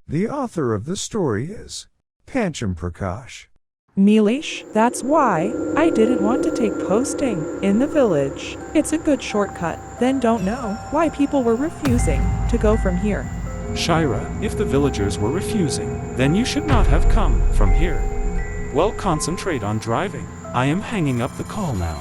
The author of the story is Pancham Prakash. Neelish, that's why I didn't want to take posting in the village. It's a good shortcut. Then don't know why people were refusing to go from here. Shira, if the villagers were refusing, then you should not have come from here. Well, concentrate on driving. I am hanging up the call now.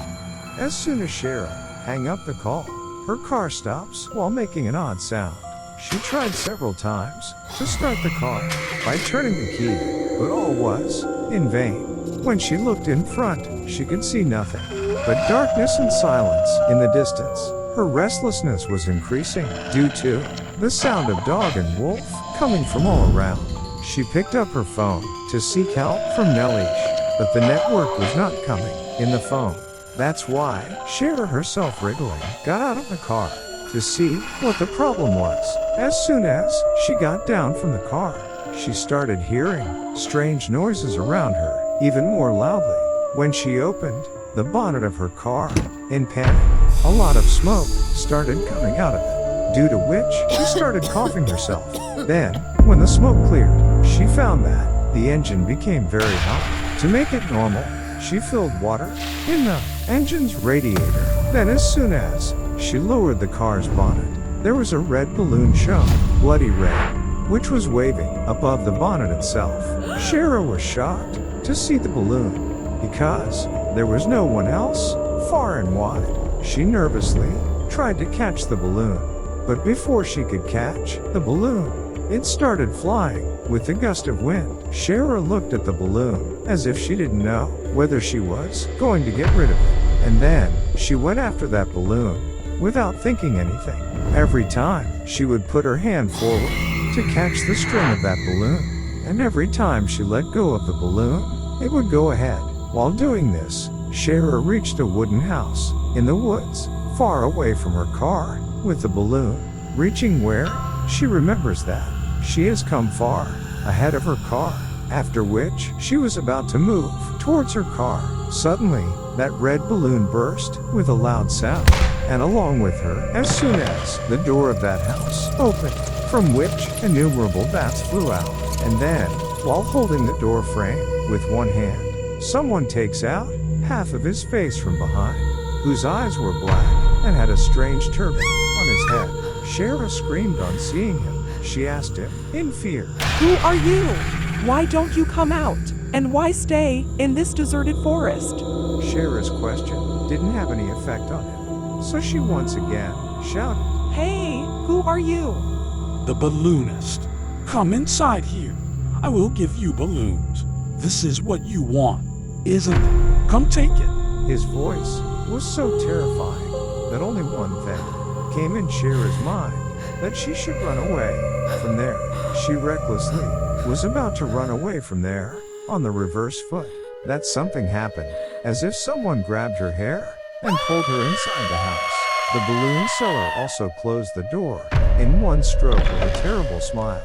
As soon as Shira hang up the call, her car stops while making an odd sound. She tried several times to start the car by turning the key, but all was in vain. When she looked in front, she could see nothing but darkness and silence in the distance. Her restlessness was increasing due to the sound of dog and wolf coming from all around. She picked up her phone to seek help from Neelish, but the network was not coming in the phone. That's why Shira herself wriggling got out of the car to see what the problem was. As soon as she got down from the car, she started hearing strange noises around her, even more loudly. When she opened the bonnet of her car, in panic, a lot of smoke started coming out of it, due to which she started coughing herself. Then, when the smoke cleared, she found that the engine became very hot. To make it normal, she filled water in the engine's radiator. Then as soon as she lowered the car's bonnet, there was a red balloon shown, bloody red, which was waving above the bonnet itself. Shira was shocked to see the balloon, because there was no one else far and wide. She nervously tried to catch the balloon, but before she could catch the balloon, it started flying with a gust of wind. Shira looked at the balloon as if she didn't know whether she was going to get rid of it. And then she went after that balloon without thinking anything. Every time she would put her hand forward to catch the string of that balloon, and every time she let go of the balloon, it would go ahead. While doing this, Shira reached a wooden house in the woods, far away from her car, with the balloon. Reaching where, she remembers that she has come far ahead of her car, after which she was about to move towards her car. Suddenly, that red balloon burst with a loud sound, and along with her, as soon as the door of that house opened, from which innumerable bats flew out. And then, while holding the door frame with one hand, someone takes out half of his face from behind, whose eyes were black and had a strange turban on his head. Shira screamed on seeing him. She asked him, in fear, Who are you? Why don't you come out? And why stay in this deserted forest? Shira's question didn't have any effect on him, so she once again shouted, Hey, who are you? The balloonist. Come inside here. I will give you balloons. This is what you want, isn't it? Come take it. His voice was so terrifying that only one thing came in Shira's mind, that she should run away from there. She recklessly was about to run away from there on the reverse foot. That something happened, as if someone grabbed her hair and pulled her inside the house. The balloon seller also closed the door in one stroke with a terrible smile.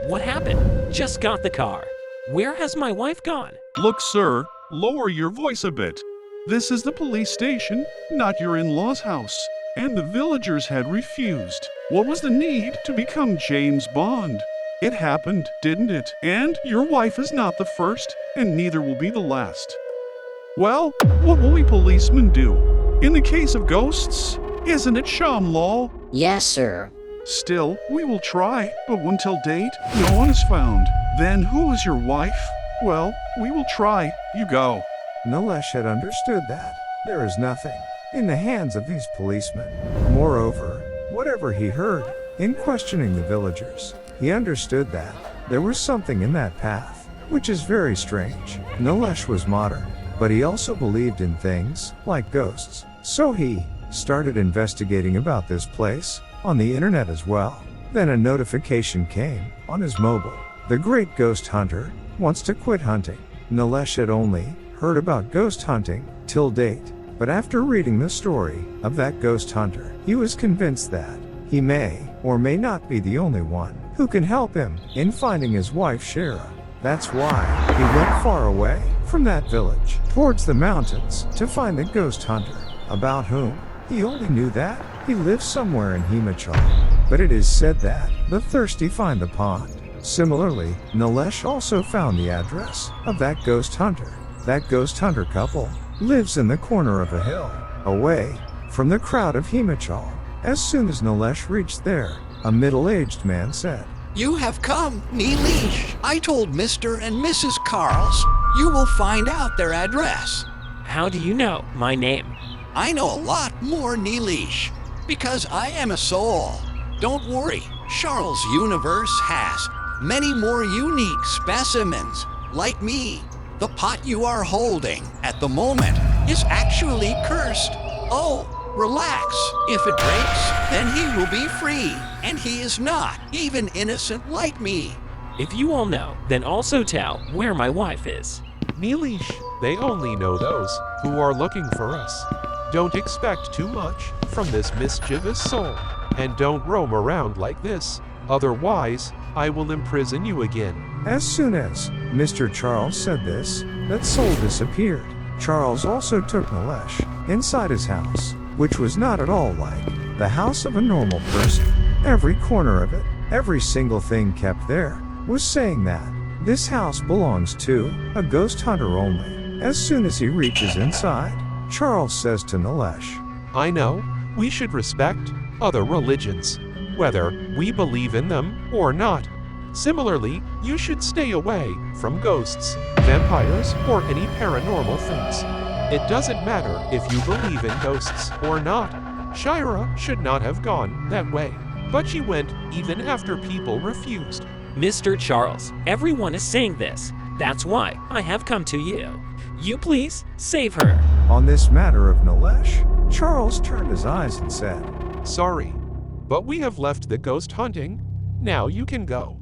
What happened? Just got the car. Where has my wife gone? Look, sir, lower your voice a bit. This is the police station, not your in-law's house. And the villagers had refused. What was the need to become James Bond? It happened, didn't it? And your wife is not the first, and neither will be the last. Well, what will we policemen do? In the case of ghosts, isn't it sham law? Yes, sir. Still, we will try, but until date, no one is found. Then who is your wife? Well, we will try. You go. Neelish had understood that there is nothing in the hands of these policemen. Moreover, whatever he heard in questioning the villagers, he understood that there was something in that path, which is very strange. Neelish was modern, but he also believed in things like ghosts. So he started investigating about this place on the internet as well. Then a notification came on his mobile. The great ghost hunter wants to quit hunting. Neelish had only heard about ghost hunting till date, but after reading the story of that ghost hunter, he was convinced that he may or may not be the only one who can help him in finding his wife Shira. That's why he went far away from that village towards the mountains to find the ghost hunter, about whom he only knew that he lives somewhere in Himachal. But it is said that the thirsty find the pond. Similarly, Nilesh also found the address of that ghost hunter. That ghost hunter couple lives in the corner of a hill, away from the crowd of Himachal. As soon as Nilesh reached there, a middle-aged man said, You have come, Nilesh. I told Mr. and Mrs. Carls you will find out their address. How do you know my name? I know a lot more, Nilesh, because I am a soul. Don't worry, Charles' universe has many more unique specimens like me. The pot you are holding at the moment is actually cursed. Oh, relax. If it breaks, then he will be free, and he is not even innocent like me. If you all know, then also tell where my wife is. Nilesh, they only know those who are looking for us. Don't expect too much from this mischievous soul, and don't roam around like this, otherwise I will imprison you again. As soon as Mr. Charles said this, that soul disappeared. Charles also took Nilesh inside his house, which was not at all like the house of a normal person. Every corner of it, every single thing kept there, was saying that this house belongs to a ghost hunter only. As soon as he reaches inside, Charles says to Nilesh, I know we should respect other religions, whether we believe in them or not. Similarly, you should stay away from ghosts, vampires, or any paranormal things. It doesn't matter if you believe in ghosts or not. Shira should not have gone that way, but she went even after people refused. Mr. Charles, everyone is saying this. That's why I have come to you. You please save her. On this matter of Nilesh, Charles turned his eyes and said, Sorry, but we have left the ghost hunting. Now you can go.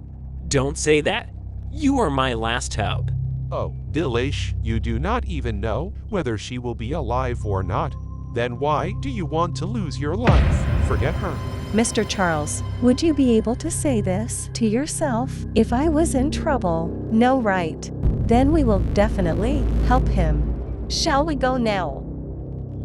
Don't say that. You are my last hope. Oh, Nilesh, you do not even know whether she will be alive or not. Then why do you want to lose your life? Forget her. Mr. Charles, would you be able to say this to yourself? If I was in trouble, no right. Then we will definitely help him. Shall we go now?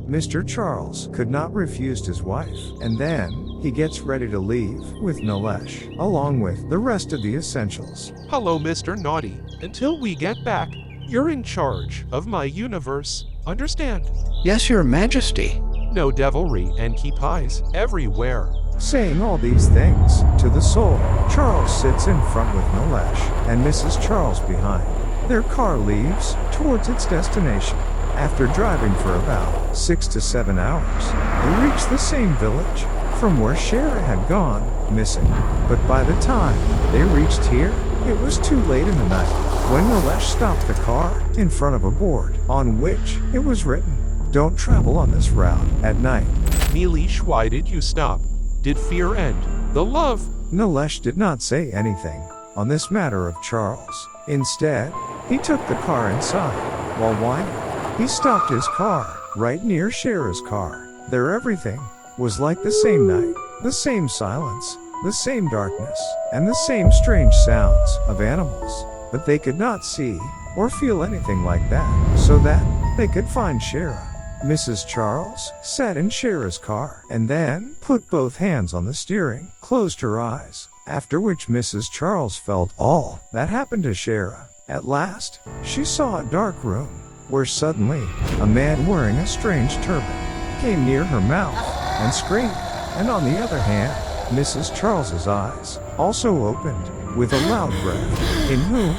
Mr. Charles could not refuse his wife, and then he gets ready to leave with Nilesh, along with the rest of the essentials. Hello, Mr. Naughty. Until we get back, you're in charge of my universe. Understand? Yes, Your Majesty. No devilry and keep eyes everywhere. Saying all these things to the soul, Charles sits in front with Nilesh and Mrs. Charles behind. Their car leaves towards its destination. After driving for about 6 to 7 hours, they reach the same village from where Shira had gone missing. But by the time they reached here, it was too late in the night when Nilesh stopped the car in front of a board on which it was written, Don't travel on this route at night. Nilesh, why did you stop? Did fear end the love? Nilesh did not say anything on this matter of Charles. Instead, he took the car inside. While whining, he stopped his car right near Shira's car. There everything was like the same night, the same silence, the same darkness, and the same strange sounds of animals. But they could not see or feel anything like that, so that they could find Shira. Mrs. Charles sat in Shira's car and then put both hands on the steering, closed her eyes, after which Mrs. Charles felt all that happened to Shira. At last, she saw a dark room where suddenly a man wearing a strange turban came near her mouth and screamed, and on the other hand, Mrs. Charles's eyes also opened with a loud breath, in whom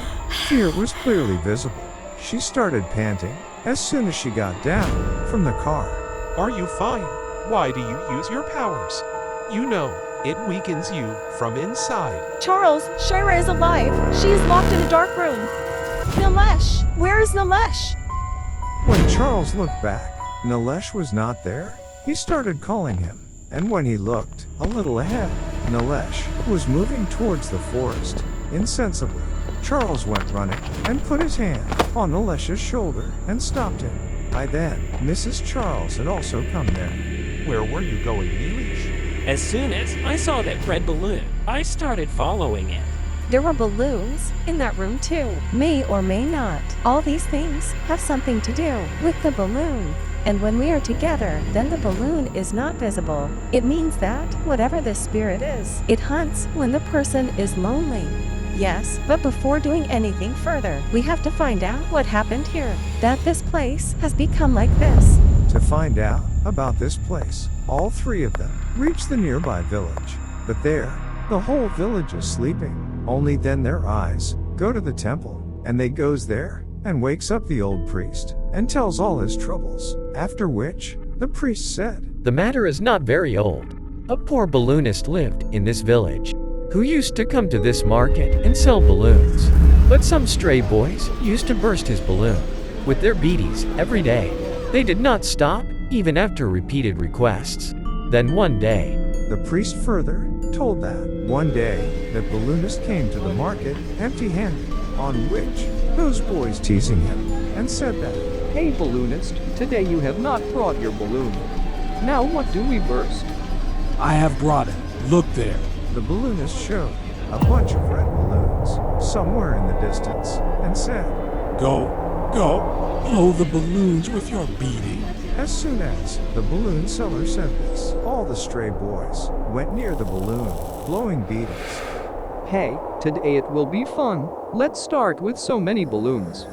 fear was clearly visible. She started panting as soon as she got down from the car. Are you fine? Why do you use your powers? You know, it weakens you from inside. Charles, Shira is alive. She is locked in a dark room. Nilesh, where is Nilesh? When Charles looked back, Nilesh was not there. He started calling him, and when he looked a little ahead, Nilesh was moving towards the forest. Insensibly, Charles went running and put his hand on Nilesh's shoulder and stopped him. By then, Mrs. Charles had also come there. Where were you going, Nilesh? As soon as I saw that red balloon, I started following it. There were balloons in that room too. May or may not. All these things have something to do with the balloon. And when we are together, then the balloon is not visible. It means that whatever the spirit is, it hunts when the person is lonely. Yes, but before doing anything further, we have to find out what happened here. That this place has become like this. To find out about this place, all three of them reach the nearby village. But there, the whole village is sleeping. Only then their eyes go to the temple, and they goes there and wakes up the old priest and tells all his troubles. After which, the priest said, The matter is not very old. A poor balloonist lived in this village, who used to come to this market and sell balloons. But some stray boys used to burst his balloon with their beaties every day. They did not stop, even after repeated requests. Then one day, the priest further told that one day that Balloonist came to the market empty-handed, on which those boys teasing him and said that, Hey Balloonist, today you have not brought your balloon. Now what do we burst? I have brought it. Look there. The Balloonist showed a bunch of red balloons somewhere in the distance and said, Go, blow the balloons with your beating. As soon as the balloon seller said this, all the stray boys went near the balloon, blowing beatings. Hey, today it will be fun. Let's start with so many balloons.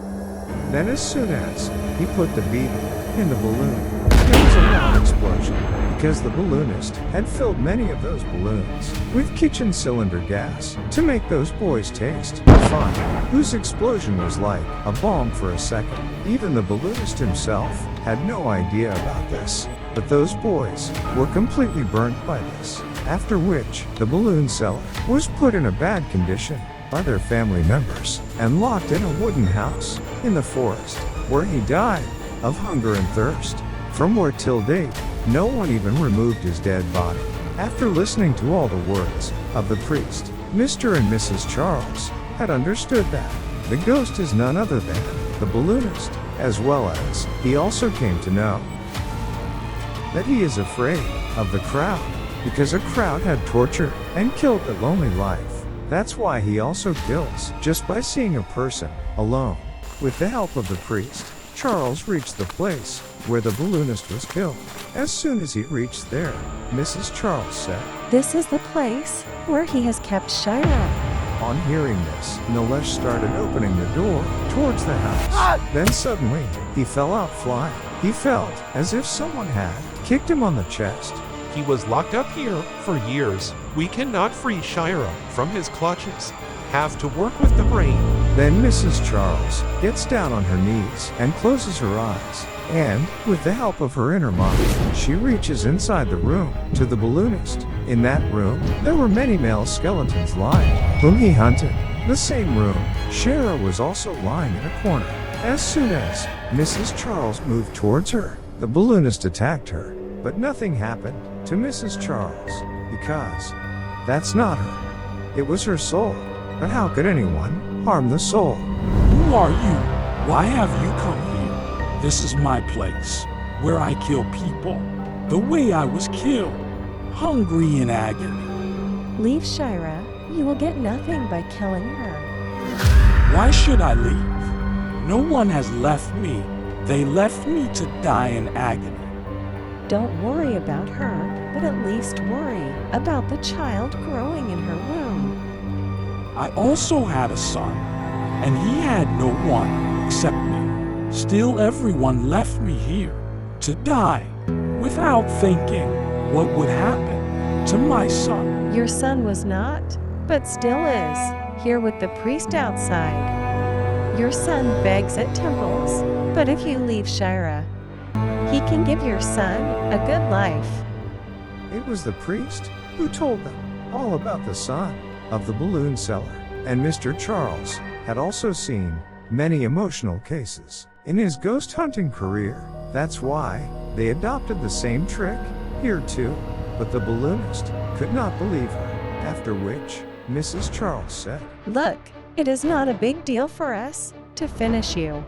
Then as soon as he put the beating in the balloon, there was a loud explosion, because the balloonist had filled many of those balloons with kitchen cylinder gas to make those boys taste fun, whose explosion was like a bomb for a second. Even the balloonist himself had no idea about this, but those boys were completely burnt by this, after which the balloon seller was put in a bad condition by their family members and locked in a wooden house in the forest, where he died of hunger and thirst, from where till date no one even removed his dead body. After listening to all the words of the priest, Mr. and Mrs. Charles had understood that the ghost is none other than the balloonist, as well as he also came to know that he is afraid of the crowd, because a crowd had tortured and killed the lonely life. That's why he also kills, just by seeing a person alone. With the help of the priest, Charles reached the place where the balloonist was killed. As soon as he reached there, Mrs. Charles said, This is the place where he has kept Shira. On hearing this, Nilesh started opening the door towards the house. Then suddenly, he fell out flying. He felt as if someone had kicked him on the chest. He was locked up here for years. We cannot free Shira from his clutches. Have to work with the brain. Then Mrs. Charles gets down on her knees and closes her eyes. And, with the help of her inner mind, she reaches inside the room to the balloonist. In that room, there were many male skeletons lying, whom he hunted. The same room, Shira was also lying in a corner. As soon as Mrs. Charles moved towards her, the balloonist attacked her. But nothing happened to Mrs. Charles, because that's not her. It was her soul. But how could anyone harm the soul? Who are you? Why have you come here? This is my place, where I kill people, the way I was killed, hungry in agony. Leave Shira. You will get nothing by killing her. Why should I leave? No one has left me. They left me to die in agony. Don't worry about her, but at least worry about the child growing in her womb. I also had a son, and he had no one except me. Still, everyone left me here to die without thinking what would happen to my son. Your son was not, but still is, here with the priest outside. Your son begs at temples, but if you leave Shira, he can give your son a good life. It was the priest who told them all about the son of the balloon seller, and Mr. Charles had also seen many emotional cases in his ghost hunting career. That's why they adopted the same trick here too, but the balloonist could not believe her, after which Mrs. Charles said, Look, it is not a big deal for us to finish you.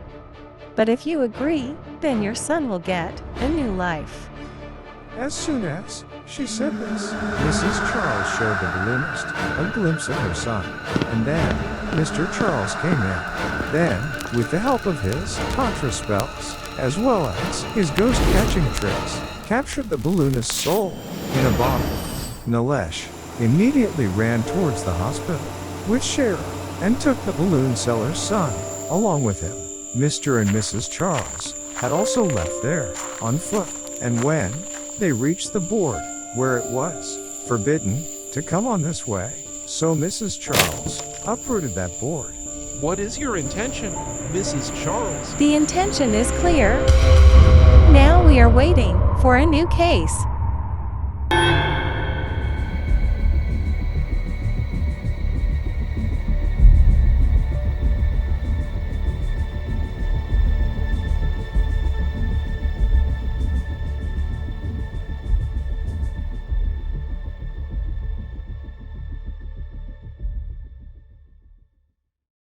But if you agree, then your son will get a new life. As soon as she said this, Mrs. Charles showed the balloonist a glimpse of her son, and then Mr. Charles came in. Then, with the help of his tantra spells, as well as his ghost-catching tricks, captured the balloonist's soul in a bottle. Nilesh immediately ran towards the hospital, with Shira and took the balloon seller's son along with him. Mr. and Mrs. Charles had also left there on foot, and when they reached the board where it was forbidden to come on this way, so Mrs. Charles uprooted that board. What is your intention, Mrs. Charles? The intention is clear. Now we are waiting for a new case.